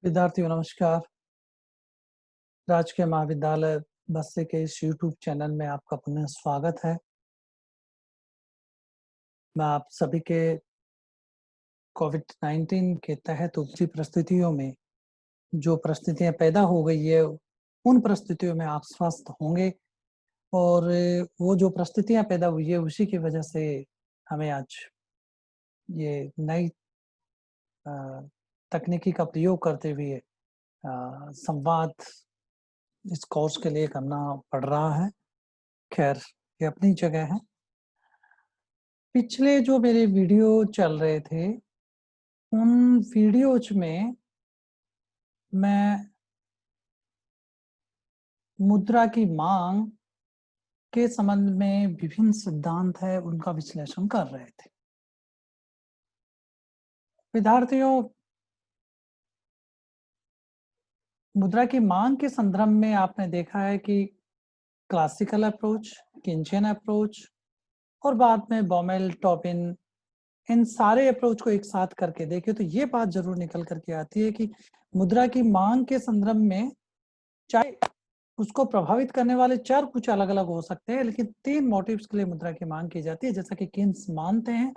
विद्यार्थियों नमस्कार। राजकीय महाविद्यालय बस्सी के इस यूट्यूब चैनल में आपका पुनः स्वागत है। मैं आप सभी के कोविड-19 के तहत उपजी परिस्थितियों में जो परिस्थितियां पैदा हो गई है, उन परिस्थितियों में आप स्वस्थ होंगे और वो जो परिस्थितियां पैदा हुई है उसी की वजह से हमें आज ये नई अ, तकनीकी का प्रयोग करते हुए संवाद इस कोर्स के लिए करना पड़ रहा है। खैर, ये अपनी जगह है। पिछले जो मेरे वीडियो चल रहे थे, उन वीडियोज़ में मैं मुद्रा की माँग के संबंध में विभिन्न सिद्धांत हैं, उनका विश्लेषण कर रहे थे। विद्यार्थियों, मुद्रा की माँग के संदर्भ में आपने देखा है कि क्लासिकल अप्रोच, कीनशियन अप्रोच और बाद में बॉमेल, टॉपिन, इन सारे अप्रोच को एक साथ करके देखें तो ये बात ज़रूर निकल कर के आती है कि मुद्रा की माँग के संदर्भ में चाहे उसको प्रभावित करने वाले 4 कुछ अलग-अलग हो सकते हैं, लेकिन 3 मोटिव्स के लिए मुद्रा की माँग की जाती है, जैसा कि कीन्स मानते हैं।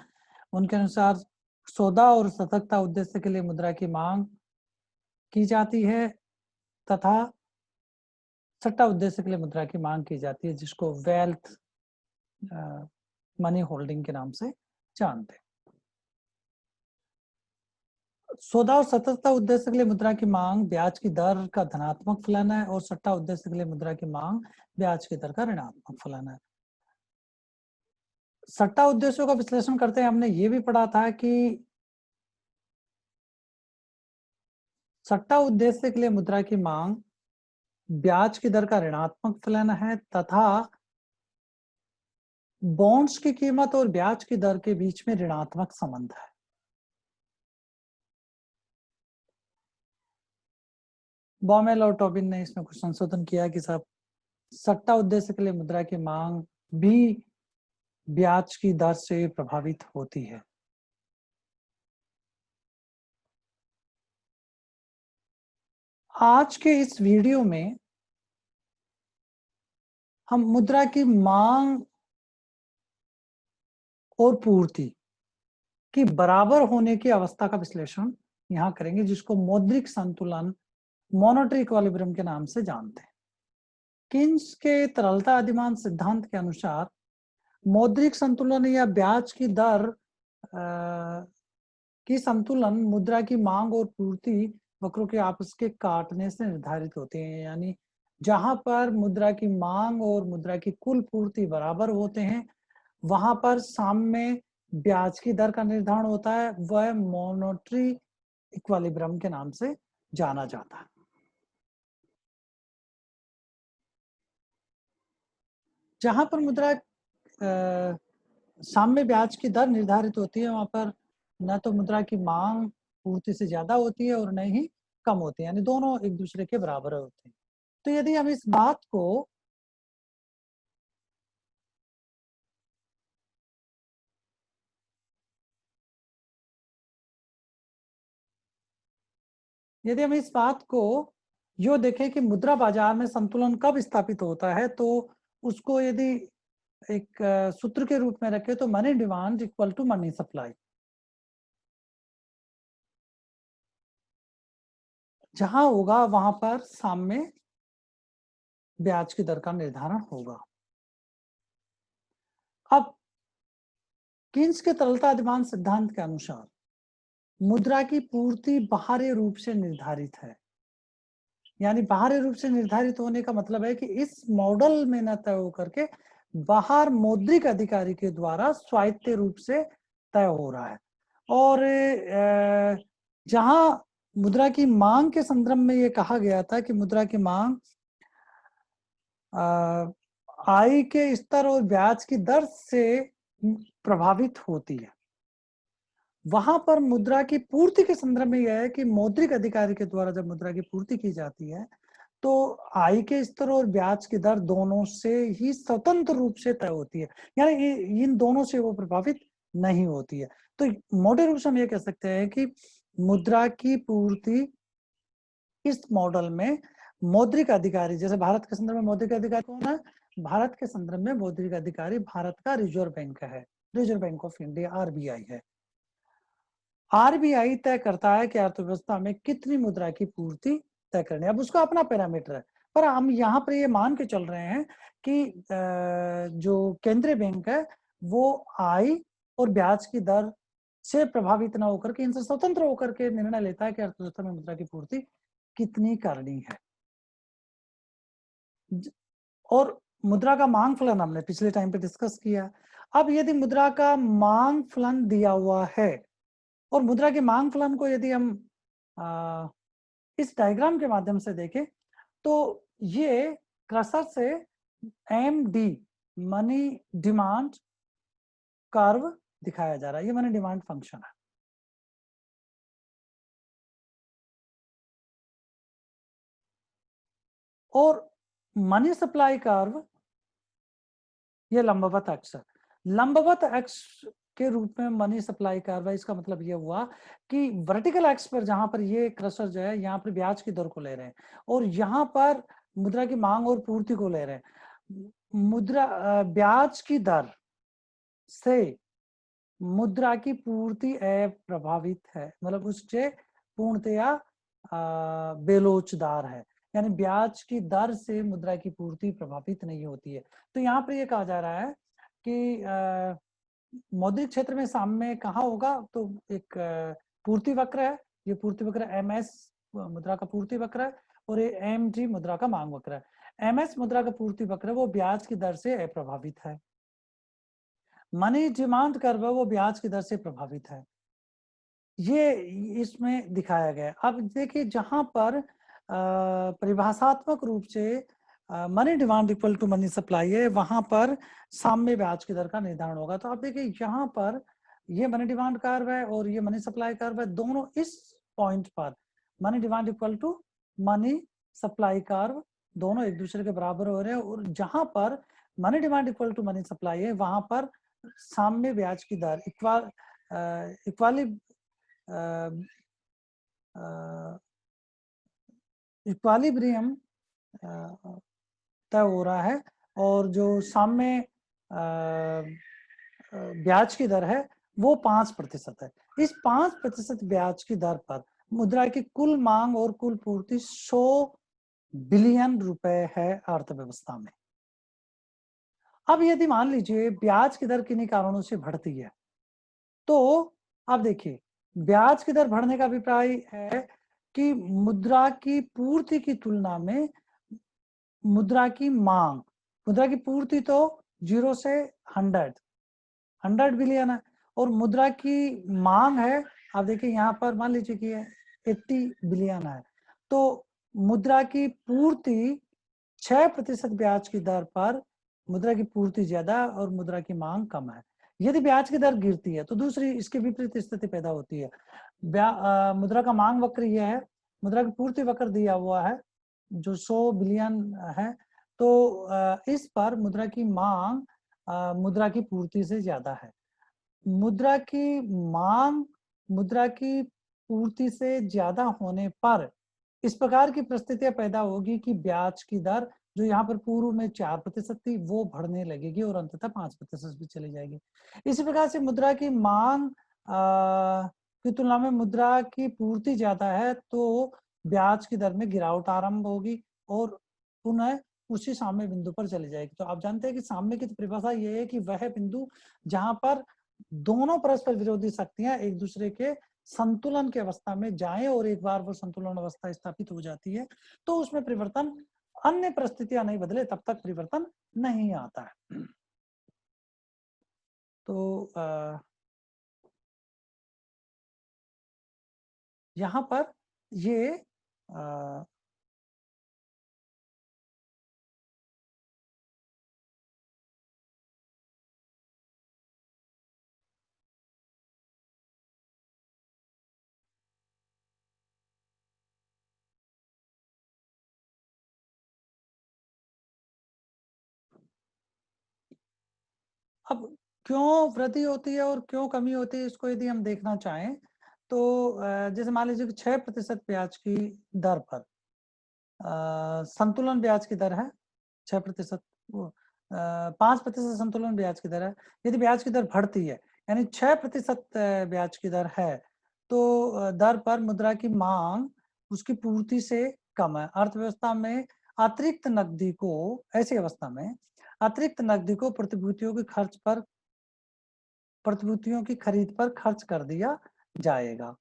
उनके अनुसार सौदा और सतर्कता उद्देश्य के लिए मुद्रा की माँग की जाती है तथा सट्टा उद्देश्य के लिए मुद्रा की माँग की जाती है, जिसको वेल्थ मनी होल्डिंग के नाम से जानते हैं। सौदा और सतर्कता उद्देश्य के लिए मुद्रा की माँग ब्याज की दर का धनात्मक फलन है और सट्टा उद्देश्य के लिए मुद्रा की माँग ब्याज की दर का ऋणात्मक फलन है। सट्टा उद्देश्यों का विश्लेषण करते हैं हमने ये भी पढ़ा था कि सट्टा उद्देश्य के लिए मुद्रा की मांग ब्याज की दर का ऋणात्मक फलन है तथा बॉन्ड्स की कीमत और ब्याज की दर के बीच में ऋणात्मक संबंध है। बॉमेल और टॉबिन ने इसमें कुछ संशोधन किया कि साहब सट्टा उद्देश्य के लिए मुद्रा की मांग भी ब्याज की दर से प्रभावित होती है। आज के इस वीडियो में हम मुद्रा की मांग और पूर्ति की बराबर होने की अवस्था का विश्लेषण यहाँ करेंगे, जिसको मौद्रिक संतुलन, मॉनेटरी इक्विलिब्रियम के नाम से जानते हैं। कीन्स के तरलता अधिमान सिद्धांत के अनुसार मौद्रिक संतुलन या ब्याज की दर की संतुलन मुद्रा की मांग और पूर्ति वक्रों के आपस के काटने से निर्धारित होते हैं। यानी जहां पर मुद्रा की मांग और मुद्रा की कुल पूर्ति बराबर होते हैं, वहां पर साम्य ब्याज की दर का निर्धारण होता है। वह मॉनेटरी इक्विलिब्रियम के नाम से जाना जाता है। जहां पर मुद्रा साम्य ब्याज की दर निर्धारित होती है, वहां पर न तो मुद्रा की मांग पूर्ति से ज्यादा होती है और न ही कम होती है, यानी दोनों एक दूसरे के बराबर होते हैं। तो यदि हम इस बात को यो देखें कि मुद्रा बाजार में संतुलन कब स्थापित होता है, तो उसको यदि एक सूत्र के रूप में रखें तो money demand equal to money supply. जहां होगा वहां पर साम्य ब्याज की दर का निर्धारण होगा। अब कीन्स के तरलता अधिमान सिद्धांत के अनुसार मुद्रा की पूर्ति बाहरी रूप से निर्धारित है। यानी बाहरी रूप से निर्धारित होने का मतलब है कि इस मॉडल में न तय होकर के बाहर मौद्रिक अधिकारी के द्वारा स्वायत्त रूप से तय हो रहा है। और जहां मुद्रा की मांग के संदर्भ में ये कहा गया था कि मुद्रा की मांग आय के स्तर और ब्याज की दर से प्रभावित होती है, वहां पर मुद्रा की पूर्ति के संदर्भ में यह है कि मौद्रिक अधिकारी के द्वारा जब मुद्रा की पूर्ति की जाती है तो आय के स्तर और ब्याज की दर दोनों से ही स्वतंत्र रूप से तय होती है, यानी इन दोनों से वो प्रभावित नहीं होती है। तो मोटे रूप से हम ये कह सकते हैं कि मुद्रा की पूर्ति इस मॉडल में मौद्रिक अधिकारी, जैसे भारत के संदर्भ में मौद्रिक अधिकारी कौन है? भारत के संदर्भ में मौद्रिक अधिकारी भारत का रिजर्व बैंक है, reserve bank of India, RBI है। आरबीआई तय करता है कि अर्थव्यवस्था में कितनी मुद्रा की पूर्ति तय करनी है। अब उसका अपना पैरामीटर है, पर हम यहाँ पर ये मान के चल रहे हैं कि जो केंद्रीय बैंक है वो आय और ब्याज की दर से प्रभावित न होकर के, इनसे स्वतंत्र होकर के निर्णय लेता है कि अर्थव्यवस्था में मुद्रा की पूर्ति कितनी करनी है। और मुद्रा का मांग फलन हमने पिछले टाइम पे डिस्कस किया। अब यदि मुद्रा का मांग फलन दिया हुआ है और मुद्रा के मांग फलन को यदि हम इस डायग्राम के माध्यम से देखें तो ये क्रसर से एमडी मनी डिमांड कर्व दिखाया जा रहा है। ये मनी डिमांड फंक्शन है। और मनी सप्लाई कर्व ये लंबवत अक्ष है। लंबवत अक्ष के रूप में मनी सप्लाई कर्व है। इसका मतलब ये हुआ कि वर्टिकल एक्स पर जहां पर ये क्रसर जो है यहाँ पर ब्याज की दर को ले रहे हैं और यहाँ पर मुद्रा की मांग और पूर्ति को ले रहे हैं। मुद्रा ब्याज की दर से मुद्रा की पूर्ति अप्रभावित है, मतलब उससे पूर्णतया बेलोचदार है, यानी ब्याज की दर से मुद्रा की पूर्ति प्रभावित नहीं होती है। तो यहाँ पर यह कहा जा रहा है कि मौद्रिक क्षेत्र में साम्य कहाँ होगा? तो एक पूर्ति वक्र है, ये पूर्ति वक्र एमएस मुद्रा का पूर्ति वक्र है और ये एमजी मुद्रा का मांग वक्र है। एमएस मुद्रा का पूर्ति वक्र वो ब्याज की दर से अप्रभावित है, मनी डिमांड कर्व वो ब्याज की दर से प्रभावित है। ये इसमें दिखाया गया। अब देखिए जहां पर परिभाषात्मक रूप से money demand equal to money supply है, वहां पर साम्य ब्याज की दर का निर्धारण होगा। तो आप देखिए यहाँ पर ये मनी डिमांड कर्व है और ये मनी सप्लाई कर्व है, दोनों इस पॉइंट पर money demand equal to money supply curve दोनों एक दूसरे के बराबर हो रहे हैं। और जहां पर money demand equal to money supply है वहां पर साम्य ब्याज की दर इक्वालिब्रियम तय हो रहा है और जो साम्य ब्याज की दर है वो 5% है। इस 5% ब्याज की दर पर मुद्रा की कुल मांग और कुल पूर्ति 100 बिलियन रुपए है अर्थव्यवस्था में। अब यदि मान लीजिए ब्याज की दर किन्हीं कारणों से बढ़ती है तो अब देखिए ब्याज की दर बढ़ने का अभिप्राय है कि मुद्रा की पूर्ति की तुलना में मुद्रा की मांग, मुद्रा की पूर्ति तो 0 से 100 बिलियन है और मुद्रा की मांग है, आप देखिए यहाँ पर मान लीजिए कि 80 बिलियन है। तो मुद्रा की पूर्ति 6% ब्याज की दर पर मुद्रा की पूर्ति ज्यादा और मुद्रा की मांग कम है। यदि ब्याज की दर गिरती है तो दूसरी इसके विपरीत स्थिति पैदा होती है। मुद्रा का मांग वक्र यह है, मुद्रा की पूर्ति वक्र दिया हुआ है जो 100 बिलियन है। तो इस पर मुद्रा की मांग मुद्रा की पूर्ति से ज्यादा है। मुद्रा की मांग मुद्रा की पूर्ति से ज्यादा होने पर इस प्रकार की परिस्थितियां पैदा होगी कि ब्याज की दर जो यहाँ पर पूर्व में 4% थी वो बढ़ने लगेगी और अंततः 5% भी चली जाएगी। इसी प्रकार से मुद्रा की मांग की तुलना में मुद्रा की पूर्ति ज्यादा है तो ब्याज की दर में गिरावट आरंभ होगी और पुनः उसी साम्य बिंदु पर चली जाएगी। तो आप जानते हैं कि साम्य की परिभाषा ये है कि वह बिंदु जहां पर दोनों परस्पर विरोधी शक्तियां एक दूसरे के संतुलन की अवस्था में जाएं और एक बार वो संतुलन अवस्था स्थापित हो जाती है तो उसमें परिवर्तन, अन्य परिस्थितियां नहीं बदले तब तक परिवर्तन नहीं आता है। तो यहाँ पर ये अब क्यों वृद्धि होती है और क्यों कमी होती है इसको यदि हम देखना चाहें तो जैसे मान लीजिए कि 6% ब्याज की दर पर संतुलन ब्याज की दर है 6%, 5% संतुलन ब्याज की दर है। यदि ब्याज की दर बढ़ती है, यानी 6% ब्याज की दर है, तो दर पर मुद्रा की मांग उसकी पूर्ति से कम है। अर्थव्यवस्था में अतिरिक्त नकदी को, ऐसी अवस्था में अतिरिक्त नकदी को प्रतिभूतियों की खरीद पर खर्च कर दिया जाएगा।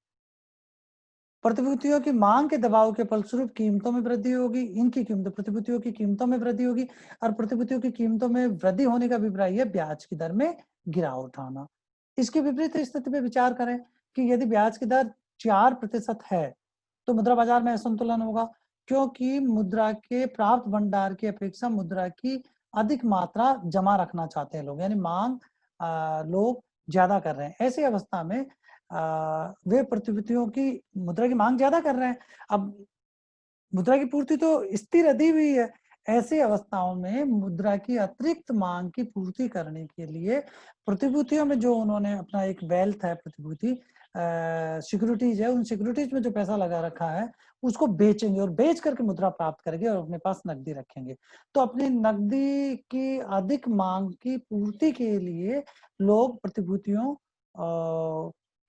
प्रतिभूतियों की मांग के दबाव के फलस्वरूप कीमतों में वृद्धि होगी, इनकी कीमतों, प्रतिभूतियों की कीमतों में वृद्धि होगी, और प्रतिभूतियों की कीमतों में वृद्धि होने का अभिप्राय है ब्याज की दर में गिरावट आना। इसके विपरीत स्थिति में विचार करें कि यदि ब्याज की दर 4% है, तो मुद्रा बाजार में असंतुलन होगा, क्योंकि मुद्रा के प्राप्त भंडार की अपेक्षा मुद्रा की अधिक मात्रा जमा रखना चाहते हैं लोग, यानी मांग लोग ज्यादा कर रहे हैं। ऐसी अवस्था में वे प्रतिभूतियों की मुद्रा की मांग ज्यादा कर रहे हैं। अब मुद्रा की पूर्ति तो स्थिर अधि हुई है। ऐसी अवस्थाओं में मुद्रा की अतिरिक्त मांग की पूर्ति करने के लिए प्रतिभूतियों में जो उन्होंने अपना एक वेल्थ है, प्रतिभूति सिक्योरिटीज है, उन सिक्योरिटीज में जो पैसा लगा रखा है उसको बेचेंगे और बेच करके मुद्रा प्राप्त करेंगे और अपने पास नकदी रखेंगे। तो अपनी नकदी की अधिक मांग की पूर्ति के लिए लोग प्रतिभूतियों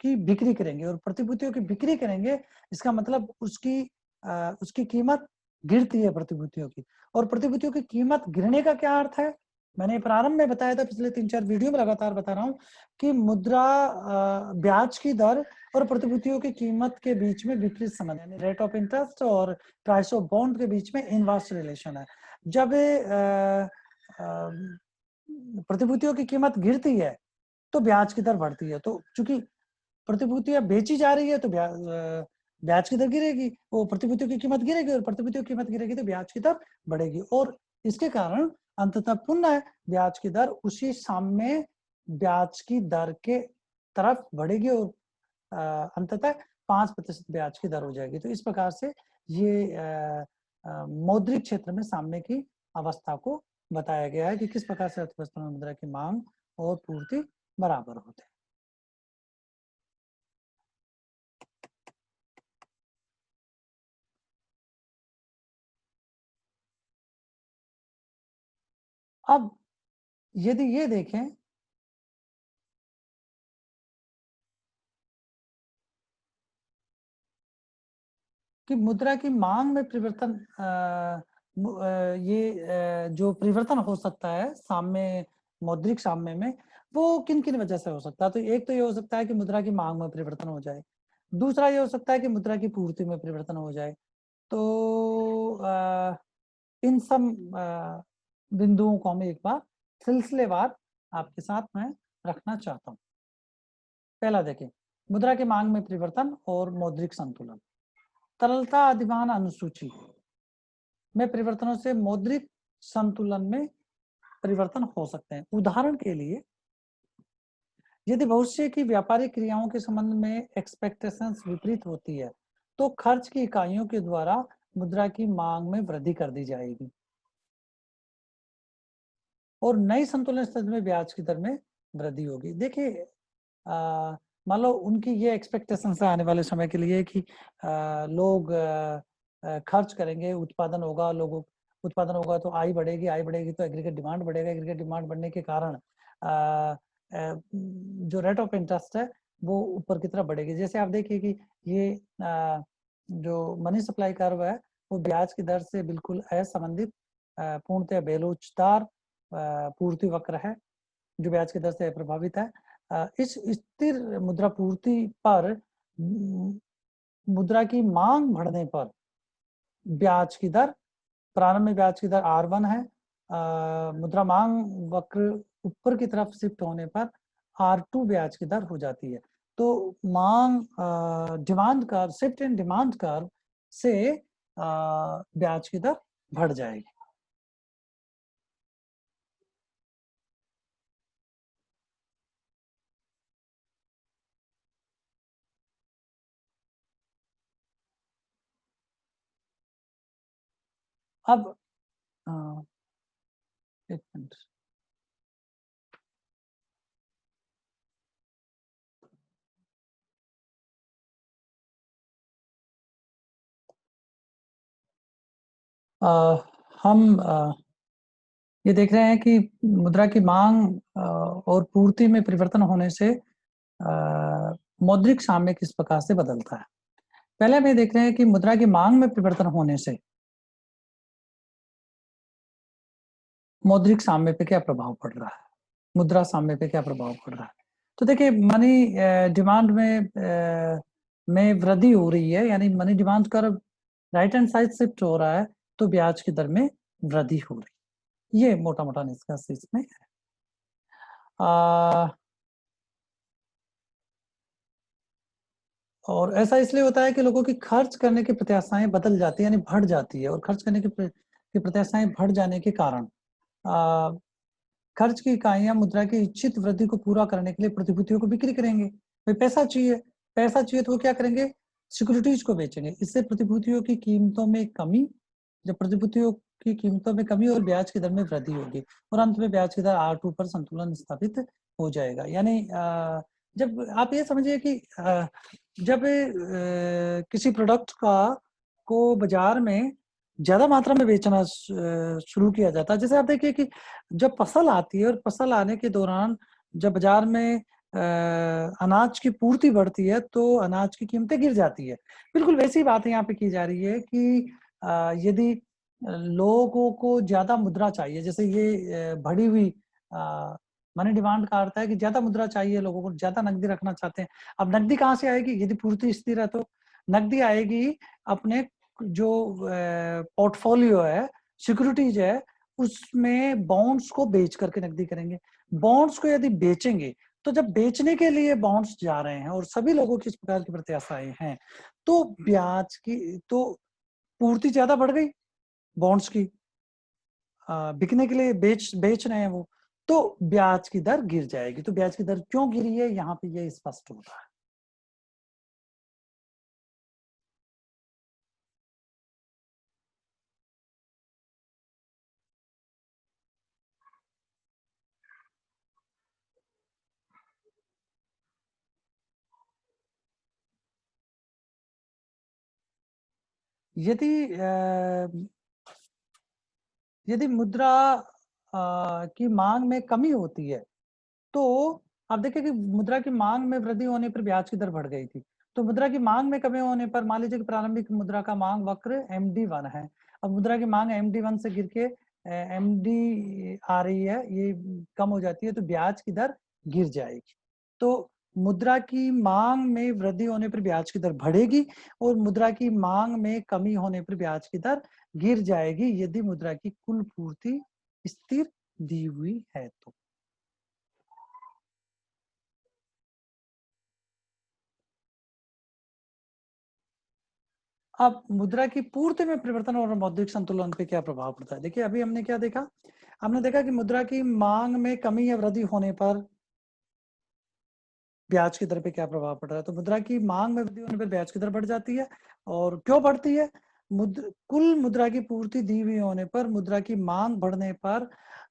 की बिक्री करेंगे, और प्रतिभूतियों की बिक्री करेंगे, इसका मतलब उसकी कीमत गिरती है प्रतिभूतियों की। और प्रतिभूतियों की कीमत गिरने का क्या अर्थ है? मैंने प्रारंभ में बताया था, पिछले 3-4 वीडियो में लगातार बता रहा हूं कि मुद्रा ब्याज की दर और प्रतिभूतियों की कीमत के बीच में विपरीत संबंध, यानी रेट ऑफ इंटरेस्ट और प्राइस ऑफ बॉन्ड के बीच में इनवर्स रिलेशन है। जब प्रतिभूतियों की कीमत गिरती है तो ब्याज की दर बढ़ती है। तो चूंकि प्रतिभूतियां बेची जा रही है तो ब्याज की दर गिरेगी, वो प्रतिभूतियों की कीमत गिरेगी, और प्रतिभूतियों की कीमत गिरेगी तो ब्याज की दर बढ़ेगी, और इसके कारण अंततः पुनः ब्याज की दर उसी साम्य ब्याज की दर के तरफ बढ़ेगी, और अंततः 5% ब्याज की दर हो जाएगी। तो इस प्रकार से ये मौद्रिक क्षेत्र में साम्य की अवस्था को बताया गया है कि किस प्रकार से अर्थव्यवस्था में मुद्रा की मांग और पूर्ति बराबर होते हैं। अब यदि ये देखें कि मुद्रा की मांग में परिवर्तन, ये जो परिवर्तन हो सकता है साम्य, मौद्रिक साम्य में, वो किन किन वजह से हो सकता है। तो एक तो ये हो सकता है कि मुद्रा की मांग में परिवर्तन हो जाए, दूसरा ये हो सकता है कि मुद्रा की पूर्ति में परिवर्तन हो जाए। तो इन सब बिंदुओं को हम एक बार सिलसिलेवार आपके साथ में रखना चाहता हूँ। पहला देखें, मुद्रा की मांग में परिवर्तन और मौद्रिक संतुलन। तरलता अधिमान अनुसूची में परिवर्तनों से मौद्रिक संतुलन में परिवर्तन हो सकते हैं। उदाहरण के लिए, यदि भविष्य की व्यापारिक क्रियाओं के संबंध में एक्सपेक्टेशंस विपरीत होती है, तो खर्च की इकाइयों के द्वारा मुद्रा की मांग में वृद्धि कर दी जाएगी, और नई संतुलन स्थिति में ब्याज की दर में वृद्धि होगी। देखिए, मान लो उनकी ये एक्सपेक्टेशंस है आने वाले समय के लिए कि लोग खर्च करेंगे, उत्पादन होगा, लोगों उत्पादन होगा तो आय बढ़ेगी, आय बढ़ेगी तो एग्रीगेट डिमांड बढ़ेगा, एग्रीगेट डिमांड बढ़ने के कारण जो रेट ऑफ इंटरेस्ट है वो ऊपर की तरफ बढ़ेगी। जैसे आप देखिए कि ये जो मनी सप्लाई कर्व है वो ब्याज की दर से बिल्कुल असंबंधित, पूर्णतः बेलोचदार पूर्ति वक्र है जो ब्याज की दर से प्रभावित है। इस स्थिर मुद्रा पूर्ति पर मुद्रा की मांग बढ़ने पर ब्याज की दर, प्रारंभ में ब्याज की दर R1 है, मुद्रा मांग वक्र ऊपर की तरफ शिफ्ट होने पर R2 ब्याज की दर हो जाती है। तो मांग demand curve, shift in demand curve से ब्याज की दर बढ़ जाएगी। अब एक मिनट, हम ये देख रहे हैं कि मुद्रा की मांग और पूर्ति में परिवर्तन होने से मौद्रिक साम्य किस प्रकार से बदलता है। पहले हम ये देख रहे हैं कि मुद्रा की मांग में परिवर्तन होने से मौद्रिक साम्य पे क्या प्रभाव पड़ रहा है, मुद्रा साम्य पे क्या प्रभाव पड़ रहा है। तो देखिए, मनी डिमांड में वृद्धि हो रही है, यानी money demand curve right hand side shift हो रहा है, तो ब्याज की दर में वृद्धि हो रही है। ये मोटा मोटा निष्कर्ष इसमें है। और ऐसा इसलिए होता है कि लोगों की खर्च करने की प्रत्याशाएं बदल जाती है, यानी बढ़ जाती है, और खर्च करने की प्रत्याशाएं बढ़ जाने के कारण खर्च की इकाइयां मुद्रा की इच्छित वृद्धि को पूरा करने के लिए प्रतिभूतियों को बिक्री करेंगे। भाई पैसा चाहिए, पैसा चाहिए तो वो क्या करेंगे, सिक्योरिटीज को बेचेंगे। इससे प्रतिभूतियों की कीमतों में कमी, जब प्रतिभूतियों की कीमतों में कमी और ब्याज की दर में वृद्धि होगी, और अंत में ब्याज की दर R2 पर संतुलन स्थापित हो जाएगा। यानी जब आप ये समझिए कि जब किसी प्रोडक्ट को बाजार में ज्यादा मात्रा में बेचना शुरू किया जाता है, जैसे आप देखिए कि जब फसल आती है और फसल आने के दौरान जब बाजार में अनाज की पूर्ति बढ़ती है तो अनाज की कीमतें गिर जाती है। बिल्कुल वैसी बात यहाँ पे की जा रही है कि यदि लोगों को ज्यादा मुद्रा चाहिए, जैसे ये बढ़ी हुई मनी डिमांड का अर्थ है कि ज्यादा मुद्रा चाहिए, लोगों को ज्यादा नकदी रखना चाहते हैं। अब नकदी कहाँ से आएगी, यदि पूर्ति स्थिर है तो नकदी आएगी अपने जो पोर्टफोलियो है, सिक्योरिटीज है, उसमें बॉन्ड्स को बेच करके नकदी करेंगे। बॉन्ड्स को यदि बेचेंगे तो जब बेचने के लिए बॉन्ड्स जा रहे हैं और सभी लोगों की इस प्रकार की प्रत्याशाएं हैं, तो ब्याज की तो पूर्ति ज्यादा बढ़ गई बॉन्ड्स की, बिकने के लिए बेच रहे हैं वो, तो ब्याज की दर गिर जाएगी। तो ब्याज की दर क्यों गिरी है, यहाँ पे ये स्पष्ट होता है। यदि यदि मुद्रा की मांग में कमी होती है, तो आप देखिए कि मुद्रा की मांग में वृद्धि होने पर ब्याज की दर बढ़ गई थी। तो मुद्रा की मांग में कमी होने पर मान लीजिए कि प्रारंभिक मुद्रा का मांग वक्र MD1 है। अब मुद्रा की मांग MD1 से गिर के MD आ रही है, ये कम हो जाती है, तो ब्याज की दर गिर जाएगी। तो मुद्रा की मांग में वृद्धि होने पर ब्याज की दर बढ़ेगी और मुद्रा की मांग में कमी होने पर ब्याज की दर गिर जाएगी, यदि मुद्रा की कुल पूर्ति स्थिर दी हुई है तो। अब मुद्रा की पूर्ति में परिवर्तन और मौद्रिक संतुलन पे क्या प्रभाव पड़ता है। देखिए, अभी हमने क्या देखा, हमने देखा कि मुद्रा की मांग में कमी या वृद्धि होने पर ब्याज की दर पे क्या प्रभाव पड़ रहा है। तो मुद्रा की मांग में वृद्धि होने पर ब्याज की दर बढ़ जाती है। और क्यों बढ़ती है, कुल मुद्रा की पूर्ति दी हुई होने पर मुद्रा की मांग बढ़ने पर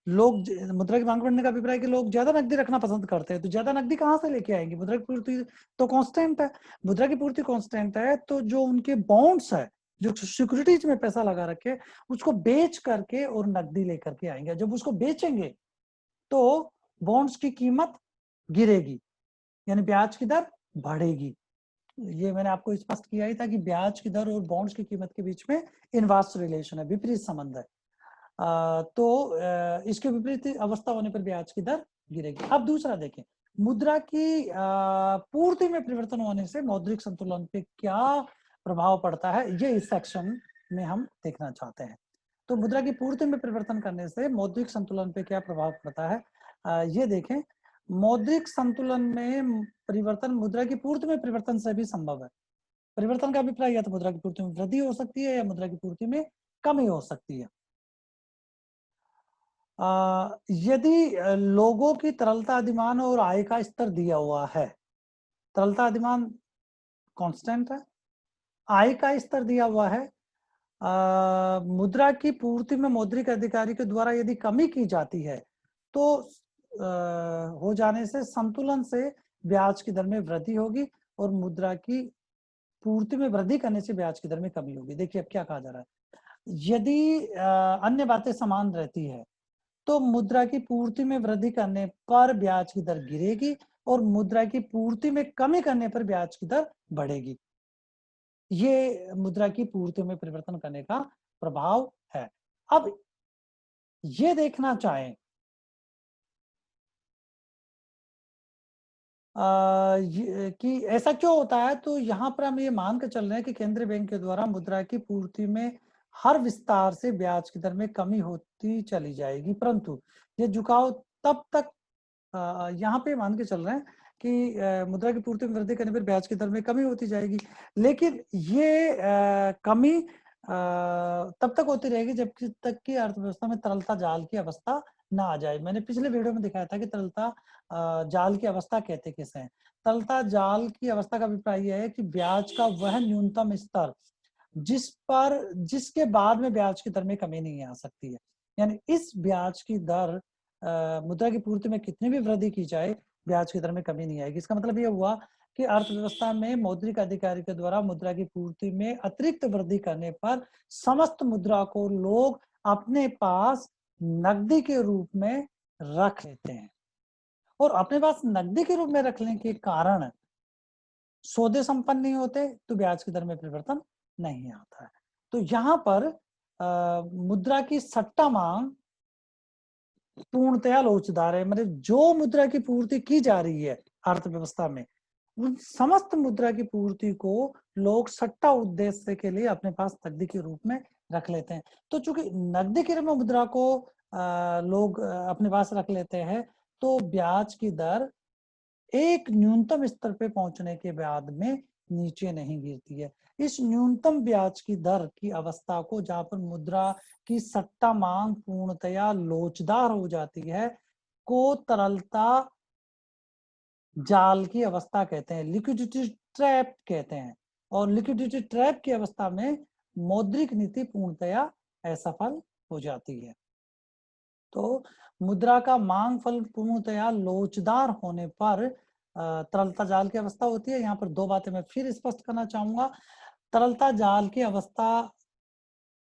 मुद्रा की मांग बढ़ने का अभिप्राय कि लोग ज्यादा नकदी रखना पसंद करते हैं। तो ज्यादा नकदी कहाँ से लेके आएंगे, मुद्रा की पूर्ति तो कांस्टेंट है। मुद्रा की पूर्ति कांस्टेंट है तो जो उनके बॉन्ड्स है, जो सिक्योरिटीज में पैसा लगा रखे, उसको बेच करके और नकदी लेकर के आएंगे। जब उसको बेचेंगे तो बॉन्ड्स की कीमत गिरेगी, यानी ब्याज की दर बढ़ेगी। ये मैंने आपको स्पष्ट किया ही था कि ब्याज की दर और बॉन्ड्स की कीमत के बीच में इनवर्स रिलेशन है, विपरीत संबंध है। तो इसके विपरीत अवस्था होने पर ब्याज की दर गिरेगी। अब दूसरा देखें, मुद्रा की पूर्ति में परिवर्तन होने से मौद्रिक संतुलन पे क्या प्रभाव पड़ता है, ये इस सेक्शन में हम देखना चाहते हैं। तो मुद्रा की पूर्ति में परिवर्तन करने से मौद्रिक संतुलन पे क्या प्रभाव पड़ता है, ये देखें। मौद्रिक संतुलन में परिवर्तन मुद्रा की पूर्ति में परिवर्तन से भी संभव है। परिवर्तन का अभिप्राय या तो मुद्रा की पूर्ति में वृद्धि हो सकती है या मुद्रा की पूर्ति में कमी हो सकती है। यदि लोगों की तरलता अधिमान और आय का स्तर दिया हुआ है, तरलता अधिमान कांस्टेंट है, आय का स्तर दिया हुआ है, मुद्रा की पूर्ति में मौद्रिक अधिकारी के द्वारा यदि कमी की जाती है तो हो जाने से संतुलन से ब्याज की दर में वृद्धि होगी और मुद्रा की पूर्ति में वृद्धि करने से ब्याज की दर में कमी होगी। देखिए अब क्या कहा जा रहा है, यदि अन्य बातें समान रहती है तो मुद्रा की पूर्ति में वृद्धि करने पर ब्याज की दर गिरेगी और मुद्रा की पूर्ति में कमी करने पर ब्याज की दर बढ़ेगी। ये मुद्रा की पूर्ति में परिवर्तन करने का प्रभाव है। अब ये देखना चाहें कि ऐसा क्यों होता है, तो यहाँ पर हम ये मान कर चल रहे हैं कि केंद्रीय बैंक के द्वारा मुद्रा की पूर्ति में हर विस्तार से ब्याज की दर में कमी होती चली जाएगी, परंतु ये झुकाव तब तक यहाँ पे मान के चल रहे हैं कि मुद्रा की पूर्ति में वृद्धि करने पर ब्याज की दर में कमी होती जाएगी, लेकिन ये कमी तब तक होती रहेगी जब तक कि अर्थव्यवस्था में तरलता जाल की अवस्था ना आ जाए। मैंने पिछले वीडियो में दिखाया था कि तरलता जाल की अवस्था कहते किसे हैं। तरलता जाल की अवस्था का अभिप्राय यह है कि ब्याज का वह न्यूनतम स्तर जिसके बाद में ब्याज की दर में कमी नहीं आ सकती है। यानी इस ब्याज की दर मुद्रा की पूर्ति में कितनी भी वृद्धि की जाए, ब्याज की दर में कमी नहीं आएगी। इसका मतलब ये हुआ कि अर्थव्यवस्था में मौद्रिक अधिकारी के द्वारा मुद्रा की पूर्ति में अतिरिक्त वृद्धि करने पर समस्त मुद्रा को लोग अपने पास नकदी के रूप में रख लेते हैं, और अपने पास नकदी के रूप में रखने के कारण सौदे संपन्न नहीं होते तो ब्याज की दर में परिवर्तन नहीं आता है। तो यहाँ पर मुद्रा की सट्टा मांग पूर्णतया लोचदार है। मतलब जो मुद्रा की पूर्ति की जा रही है अर्थव्यवस्था में, उन समस्त मुद्रा की पूर्ति को लोग सट्टा उद्देश्य के लिए अपने पास नकदी के रूप में रख लेते हैं। तो चूंकि नकदी के रूप में मुद्रा को लोग अपने पास रख लेते हैं, तो ब्याज की दर एक न्यूनतम स्तर पे पहुंचने के बाद में नीचे नहीं गिरती है। इस न्यूनतम ब्याज की दर की अवस्था को, जहां पर मुद्रा की सट्टा मांग पूर्णतया लोचदार हो जाती है, को तरलता जाल की अवस्था कहते हैं, लिक्विडिटी ट्रैप कहते हैं। और लिक्विडिटी ट्रैप की अवस्था में मौद्रिक नीति पूर्णतया असफल हो जाती है। तो मुद्रा का मांग फल पूर्णतया लोचदार होने पर तरलता जाल की अवस्था होती है। यहाँ पर दो बातें मैं फिर स्पष्ट करना चाहूंगा। तरलता जाल की अवस्था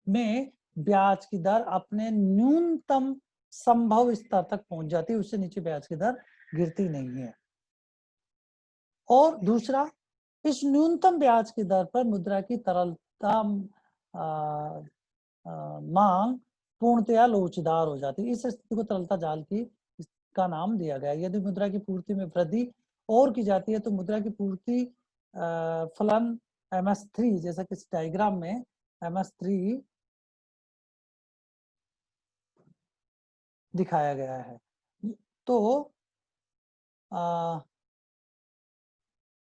में ब्याज की दर अपने न्यूनतम संभव स्तर तक पहुंच जाती है, उससे नीचे ब्याज की दर गिरती नहीं है। और दूसरा, इस न्यूनतम ब्याज की दर पर मुद्रा की तरलता मांग पूर्णतया लोचदार हो जाती है। इस स्थिति को तरलता जाल की का नाम दिया गया। यदि मुद्रा की पूर्ति में वृद्धि और की जाती है तो मुद्रा की पूर्ति फलन MS3, जैसा कि इस डायग्राम में MS3 दिखाया गया है। तो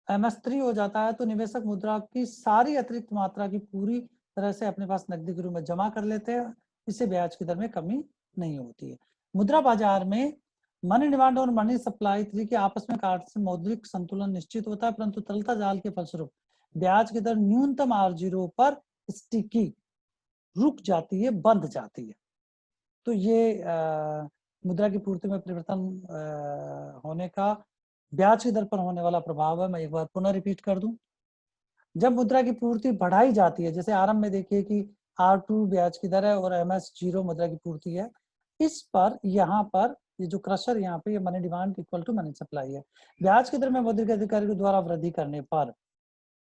MS3 हो जाता है तो निवेशक मुद्रा की सारी अतिरिक्त मात्रा की पूरी तरह से अपने पास नकदी के रूप में जमा कर लेते हैं। इससे ब्याज की दर में कमी नहीं होती है। मुद्रा बाजार में मनी डिमांड और मनी सप्लाई थ्री के आपस में काट से मौद्रिक संतुलन निश्चित होता है, परंतु तरलता जाल के फलस्वरूप ब्याज की दर न्यूनतम R0 पर स्टिकी रुक जाती है, बंध जाती है। तो ये मुद्रा की पूर्ति में परिवर्तन होने का ब्याज की दर पर होने वाला प्रभाव है। मैं एक बार पुनः रिपीट कर दूं। जब मुद्रा की पूर्ति बढ़ाई जाती है, जैसे आरंभ में देखिए कि R2 ब्याज की दर है और MS0 मुद्रा की पूर्ति है, इस पर यहाँ पर ये जो क्रशर यहाँ पे ये money demand equal to money supply है। ब्याज की दर में मौद्रिक अधिकारी के द्वारा वृद्धि करने पर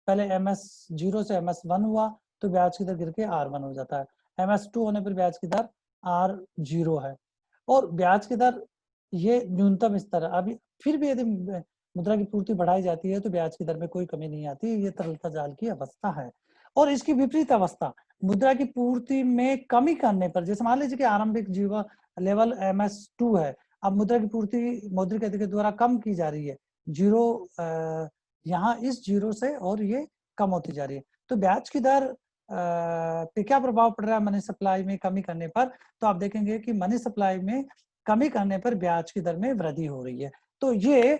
पहले MS0 से MS1 हुआ तो ब्याज की दर गिर के R1 हो जाता है। MS2 होने पर ब्याज की दर R0 है और ब्याज की दर ये न्यूनतम स्तर है। अभी फिर भी यदि मुद्रा की पूर्ति बढ़ाई जाती है तो ब्याज की दर में कोई कमी नहीं आती। ये तरलता जाल की अवस्था है। और इसकी विपरीत अवस्था मुद्रा की पूर्ति में कमी करने पर, जैसे मान लीजिए कि आरंभिक जीवा लेवल MS2 है, अब मुद्रा की पूर्ति मौद्रिक अधिकारी द्वारा कम की जा रही है, जीरो यहाँ इस जीरो से, और ये कम होती जा रही है। तो ब्याज की दर पे क्या प्रभाव पड़ रहा है मनी सप्लाई में कमी करने पर? तो आप देखेंगे कि मनी सप्लाई में कमी करने पर ब्याज की दर में वृद्धि हो रही है। तो ये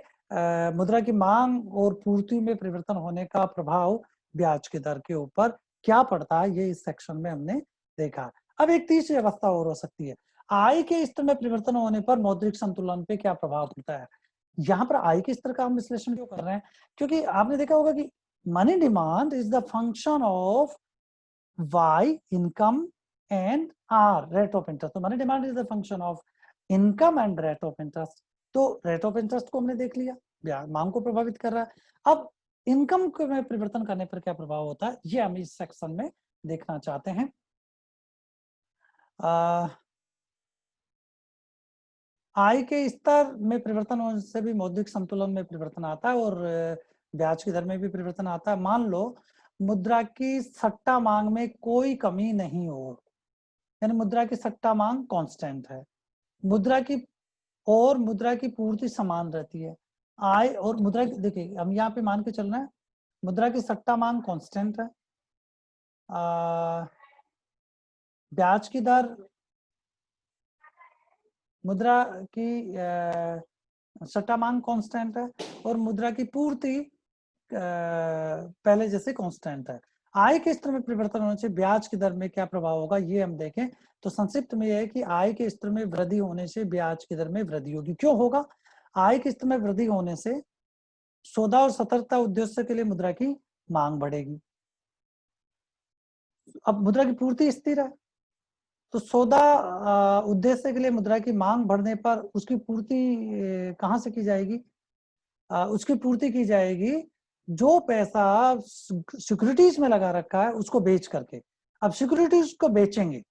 मुद्रा की मांग और पूर्ति में परिवर्तन होने का प्रभाव ब्याज की दर के ऊपर क्या पड़ता है, ये इस सेक्शन में हमने देखा। अब एक तीसरी अवस्था और हो सकती है, आय के स्तर में परिवर्तन होने पर मौद्रिक संतुलन पे क्या प्रभाव पड़ता है। यहाँ पर आय के स्तर का हम विश्लेषण क्यों कर रहे हैं? क्योंकि आपने देखा होगा कि money demand is the function of Y income and R, rate of interest. तो money demand is a function of income and rate of interest. तो rate of interest को हमने देख लिया, मांग को प्रभावित कर रहा है। अब इनकम को में परिवर्तन करने पर क्या प्रभाव होता है, ये हम इस सेक्शन में देखना चाहते हैं। आय के स्तर में परिवर्तन होने से भी मौद्रिक संतुलन में परिवर्तन आता है और ब्याज की दर में भी परिवर्तन आता है। मान लो मुद्रा की सट्टा मांग में कोई कमी नहीं हो, यानी मुद्रा की सट्टा मांग कांस्टेंट है, मुद्रा की पूर्ति समान रहती है। आय और मुद्रा की, देखिए हम यहाँ पे मान के चल रहे हैं मुद्रा की सट्टा मांग कांस्टेंट है, ब्याज की दर, मुद्रा की सट्टा मांग कांस्टेंट है और मुद्रा की पूर्ति पहले जैसे कांस्टेंट है। आय के स्तर में परिवर्तन होने से ब्याज की दर में क्या प्रभाव होगा, ये हम देखें तो संक्षिप्त में यह है कि आय के स्तर में वृद्धि होने से ब्याज की दर में वृद्धि होगी। क्यों होगा, आय के स्तर में वृद्धि होने से सौदा और सतर्कता उद्देश्य के लिए मुद्रा की मांग बढ़ेगी। अब मुद्रा की पूर्ति स्थिर है तो सौदा उद्देश्य के लिए मुद्रा की मांग बढ़ने पर उसकी पूर्ति कहां से की जाएगी, उसकी पूर्ति की जाएगी जो पैसा सिक्योरिटीज में लगा रखा है उसको बेच करके। अब सिक्योरिटीज को बेचेंगे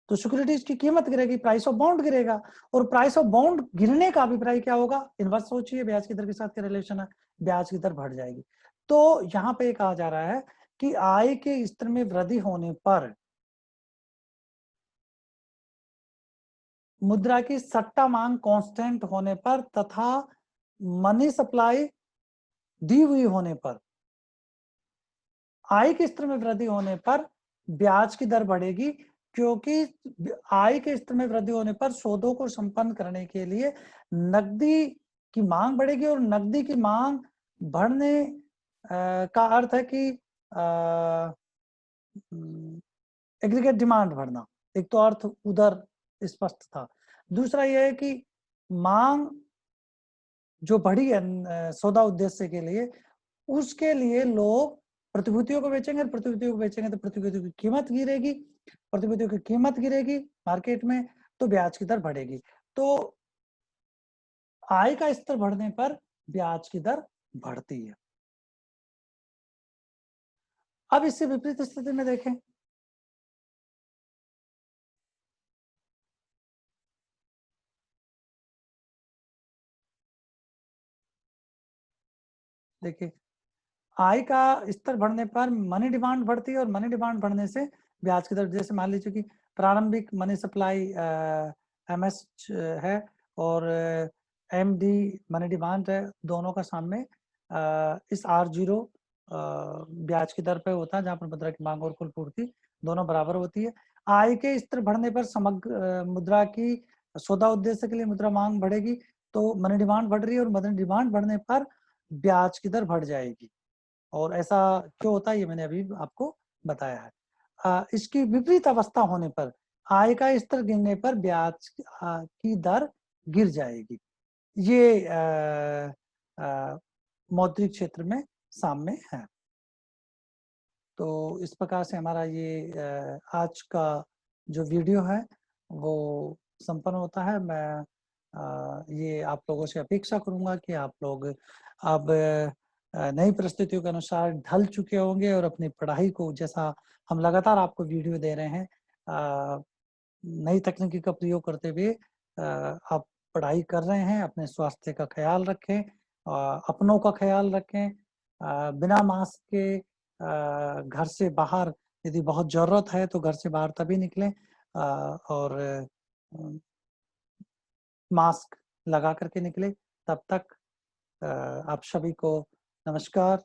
तो सिक्योरिटीज की कीमत गिरेगी, प्राइस ऑफ बॉन्ड गिरेगा और प्राइस ऑफ बॉन्ड गिरने का अभिप्राय क्या होगा, इनवर्स सोचिए, ब्याज की दर के साथ क्या रिलेशन है, ब्याज की दर बढ़ जाएगी। तो यहाँ पे कहा जा रहा है कि आय के स्तर में वृद्धि होने पर मुद्रा की सट्टा मांग कांस्टेंट होने पर तथा मनी सप्लाई दी हुई होने पर आय के स्तर में वृद्धि होने पर ब्याज की दर बढ़ेगी, क्योंकि आय के स्तर में वृद्धि होने पर सौदों को संपन्न करने के लिए नकदी की मांग बढ़ेगी और नकदी की मांग बढ़ने का अर्थ है कि एग्रीगेट डिमांड बढ़ना। एक तो अर्थ उधर स्पष्ट था, दूसरा यह है कि मांग जो बढ़ी है सौदा उद्देश्य के लिए, उसके लिए लोग प्रतिभूतियों को बेचेंगे, प्रतिभूतियों को बेचेंगे तो प्रतिभूतियों की कीमत गिरेगी, प्रतिभूतियों की कीमत गिरेगी मार्केट में तो ब्याज की दर बढ़ेगी। तो आय का स्तर बढ़ने पर ब्याज की दर बढ़ती है। अब इससे विपरीत स्थिति में देखें, देखिए आय का स्तर बढ़ने पर मनी डिमांड बढ़ती है और मनी डिमांड बढ़ने से ब्याज की दर, जैसे मान लीजिए कि प्रारंभिक मनी सप्लाई MS है और MD मनी डिमांड है, दोनों का सामने इस R0 ब्याज की दर पे होता है, जहां पर मुद्रा की मांग और कुल पूर्ति दोनों बराबर होती है। आय के स्तर बढ़ने पर समग्र मुद्रा की सौदा उद्देश्य के लिए मुद्रा मांग बढ़ेगी तो मनी डिमांड बढ़ रही है और मनी डिमांड बढ़ने पर ब्याज की दर बढ़ जाएगी। और ऐसा क्यों होता है ये मैंने अभी आपको बताया है। इसकी विपरीत अवस्था होने पर आय का स्तर गिरने पर ब्याज की दर गिर जाएगी। ये मौद्रिक क्षेत्र में सामने है। तो इस प्रकार से हमारा ये आज का जो वीडियो है वो संपन्न होता है। मैं ये आप लोगों से अपेक्षा करूंगा कि आप लोग अब नई परिस्थितियों के अनुसार ढल चुके होंगे और अपनी पढ़ाई को, जैसा हम लगातार आपको वीडियो दे रहे हैं, नई तकनीकी का प्रयोग करते हुए आप पढ़ाई कर रहे हैं। अपने स्वास्थ्य का ख्याल रखें, अपनों का ख्याल रखें, बिना मास्क के घर से बाहर यदि बहुत ज़रूरत है तो घर से बाहर तभी निकलें और मास्क लगा करके निकले। तब तक आप सभी को नमस्कार।